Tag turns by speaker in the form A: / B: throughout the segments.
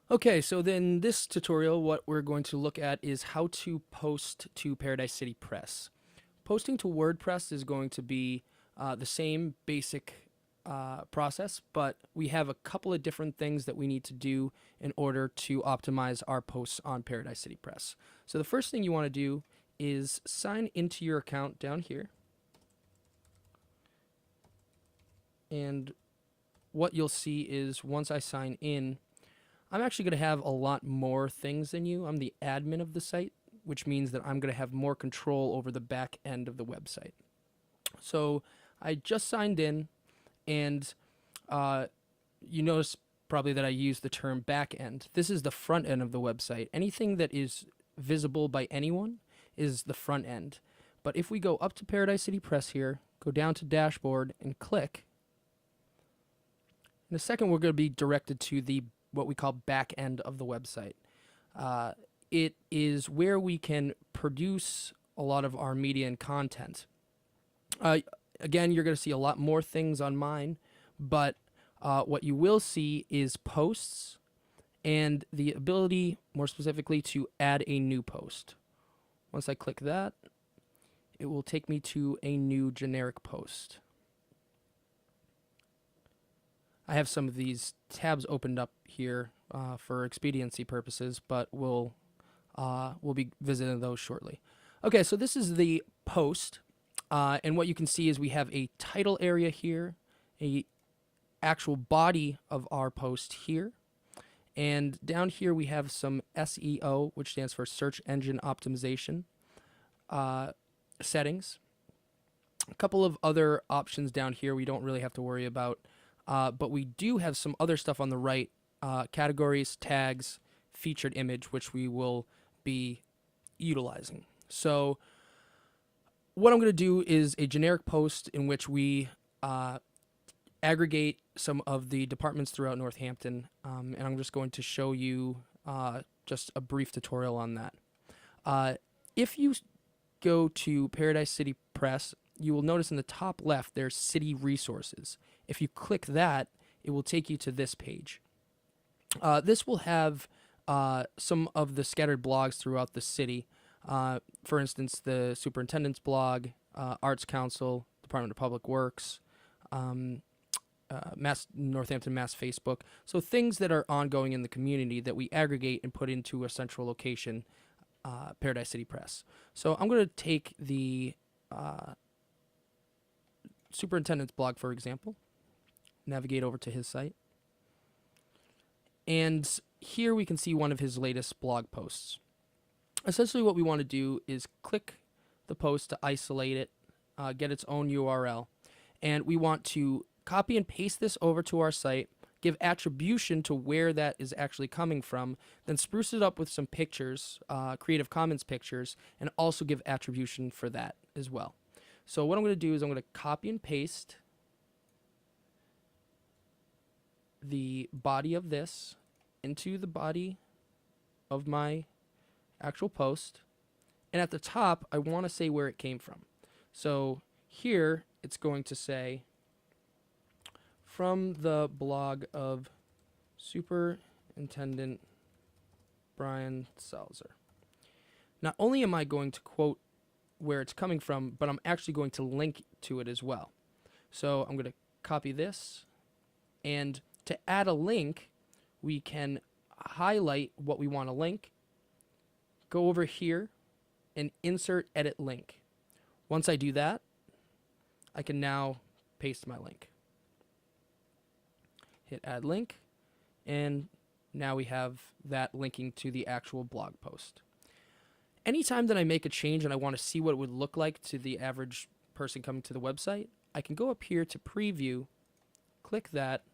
A: Okay, so then this tutorial, what we're going to look at is how to post to Paradise City Press. Posting to WordPress is going to be the same basic process, but we have a couple of different things that we need to do in order to optimize our posts on Paradise City Press. So the first thing you want to do is sign into your account down here. And what you'll see is once I sign in, I'm actually going to have a lot more things than you. I'm the admin of the site, which means that I'm going to have more control over the back end of the website. So I just signed in, and you notice probably that I use the term back end. This is the front end of the website. Anything that is visible by anyone is the front end. But if we go up to Paradise City Press here, go down to dashboard and click, in a second we're going to be directed to the what we call back end of the website. It is where we can produce a lot of our media and content. Again, you're going to see a lot more things on mine, but what you will see is posts and the ability, more specifically, to add a new post. Once I click that, it will take me to a new generic post. I have some of these tabs opened up here for expediency purposes, but we'll be visiting those shortly. Okay, so this is the post, and what you can see is we have a title area here, a actual body of our post here, and down here we have some SEO, which stands for Search Engine Optimization settings. A couple of other options down here we don't really have to worry about. But we do have some other stuff on the right, categories, tags, featured image, which we will be utilizing. So what I'm going to do is a generic post in which we aggregate some of the departments throughout Northampton, and I'm just going to show you just a brief tutorial on that. If you go to Paradise City Press, you will notice in the top left there's city resources. If you click that, it will take you to this page. This will have some of the scattered blogs throughout the city. For instance, the superintendent's blog, Arts Council, Department of Public Works, Northampton Mass Facebook. So things that are ongoing in the community that we aggregate and put into a central location, Paradise City Press. So I'm going to take the superintendent's blog, for example, navigate over to his site, and here we can see one of his latest blog posts. Essentially what we want to do is click the post to isolate it, get its own URL, and we want to copy and paste this over to our site, give attribution to where that is actually coming from, then spruce it up with some pictures, Creative Commons pictures, and also give attribution for that as well. So what I'm going to do is I'm going to copy and paste the body of this into the body of my actual post. And at the top, I want to say where it came from. So here, it's going to say, from the blog of Superintendent Brian Salzer. Not only am I going to quote where it's coming from, but I'm actually going to link to it as well. So I'm going to copy this, and to add a link, we can highlight what we want to link, go over here, and insert edit link. Once I do that, I can now paste my link. Hit add link, and now we have that linking to the actual blog post. Anytime that I make a change and I want to see what it would look like to the average person coming to the website, I can go up here to preview, click that,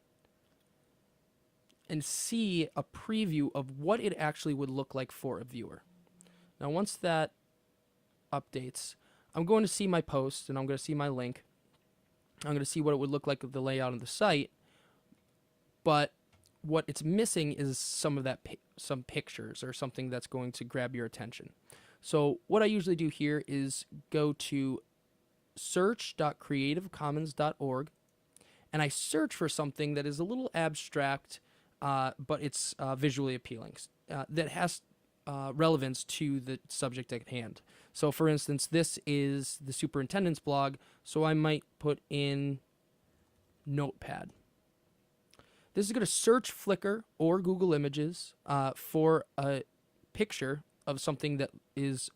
A: and see a preview of what it actually would look like for a viewer. Now once that updates, I'm going to see my post and I'm going to see my link. I'm going to see what it would look like with the layout of the site, but what it's missing is some of that, some pictures or something that's going to grab your attention. So what I usually do here is go to search.creativecommons.org, and I search for something that is a little abstract, but it's visually appealing, that has relevance to the subject at hand. So, for instance, this is the superintendent's blog, so I might put in Notepad. This is going to search Flickr or Google Images for a picture of something that is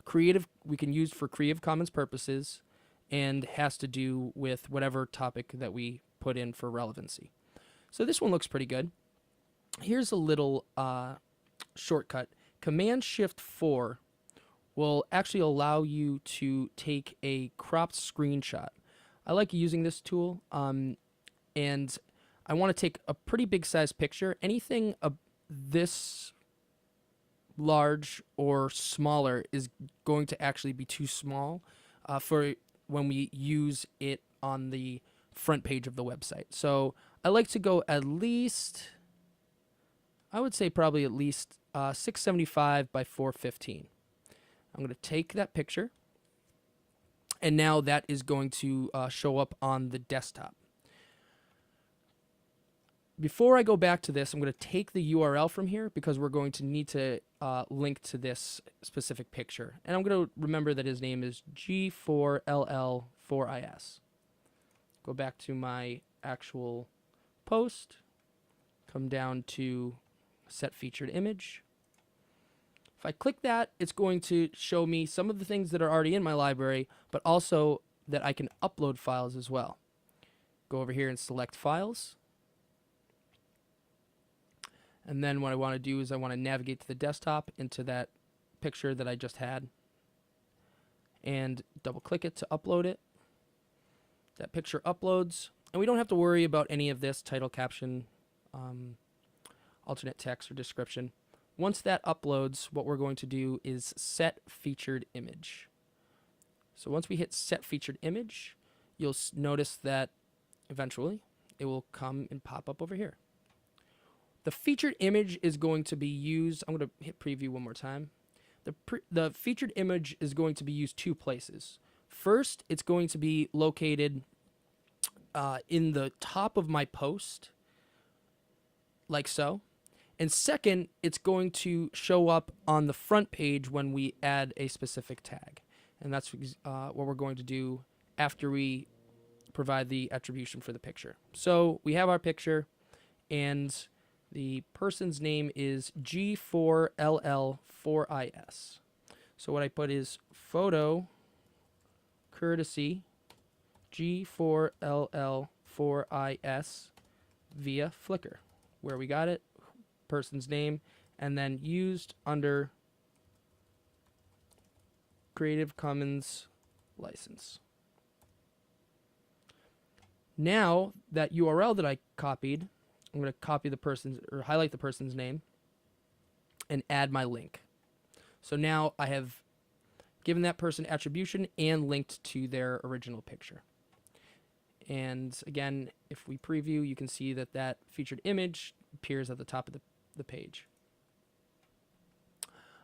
A: creative, we can use for Creative Commons purposes, and has to do with whatever topic that we put in for relevancy. So this one looks pretty good. Here's a little shortcut. Command-Shift-4 will actually allow you to take a cropped screenshot. I like using this tool, and I want to take a pretty big size picture. Anything this large or smaller is going to actually be too small for when we use it on the front page of the website. So I like to go at least, I would say probably at least 675 by 415. I'm going to take that picture, and now that is going to show up on the desktop. Before I go back to this, I'm going to take the URL from here because we're going to need to link to this specific picture. And I'm going to remember that his name is G4LL4IS. Go back to my actual post, come down to set featured image. If I click that, it's going to show me some of the things that are already in my library, but also that I can upload files as well. Go over here and select files. And then what I want to do is I want to navigate to the desktop into that picture that I just had and double click it to upload it. That picture uploads, and we don't have to worry about any of this title, caption, alternate text, or description. Once that uploads, what we're going to do is set featured image. So once we hit set featured image, you'll notice that eventually it will come and pop up over here. The featured image is going to be used, I'm going to hit preview one more time. The featured image is going to be used two places. First, it's going to be located in the top of my post, like so. And second, it's going to show up on the front page when we add a specific tag. And that's what we're going to do after we provide the attribution for the picture. So we have our picture, and the person's name is G4LL4IS. So what I put is photo courtesy G4LL4IS via Flickr, where we got it, person's name, and then used under Creative Commons license. Now that URL that I copied, I'm going to copy the person's, or highlight the person's name and add my link. So now I have given that person attribution and linked to their original picture. And again, if we preview, you can see that that featured image appears at the top of the page.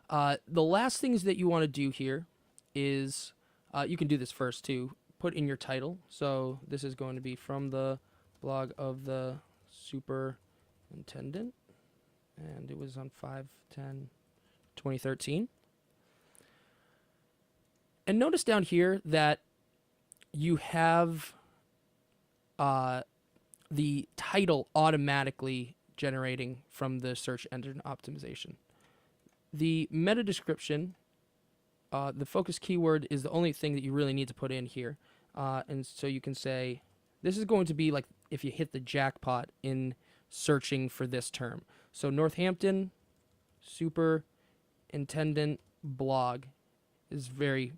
A: The last things that you want to do here is, you can do this first too, put in your title. So this is going to be from the blog of the superintendent, and it was on 5/10/2013. And notice down here that you have the title automatically generating from the search engine optimization. The meta description, the focus keyword, is the only thing that you really need to put in here. And so you can say, this is going to be like if you hit the jackpot in searching for this term. So Northampton superintendent blog is very,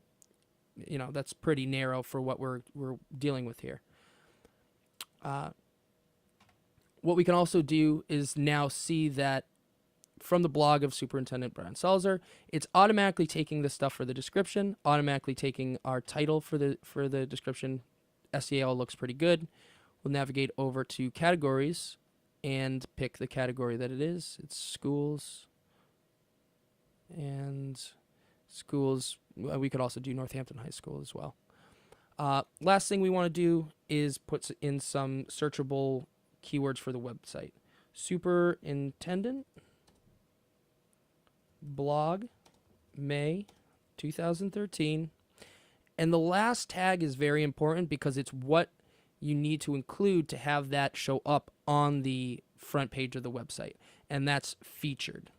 A: that's pretty narrow for what we're dealing with here. What we can also do is now see that from the blog of Superintendent Brian Salzer, it's automatically taking the stuff for the description, automatically taking our title for the description. SEO looks pretty good. We'll navigate over to categories and pick the category that it is. It's schools. And schools, we could also do Northampton High School as well. Last thing we want to do is put in some searchable keywords for the website. Superintendent blog May 2013. And the last tag is very important because it's what you need to include to have that show up on the front page of the website, and that's featured.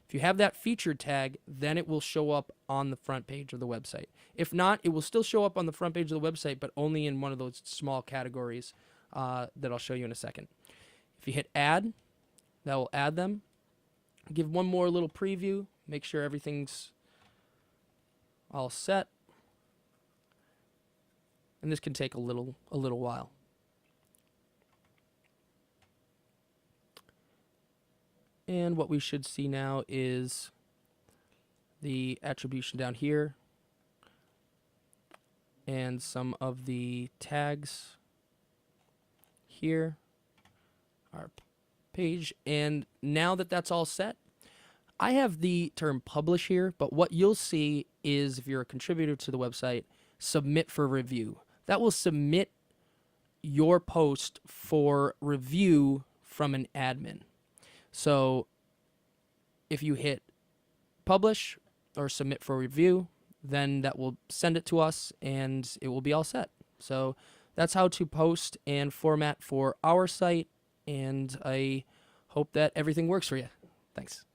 A: If you have that featured tag, then it will show up on the front page of the website. If not, it will still show up on the front page of the website, but only in one of those small categories that I'll show you in a second. If you hit add, that will add them. Give one more little preview, make sure everything's all set. And this can take a little while. And what we should see now is the attribution down here and some of the tags here, our page. And now that that's all set, I have the term publish here, but what you'll see is, if you're a contributor to the website, submit for review. That will submit your post for review from an admin. So if you hit publish or submit for review, then that will send it to us and it will be all set. So that's how to post and format for our site, and I hope that everything works for you. Thanks.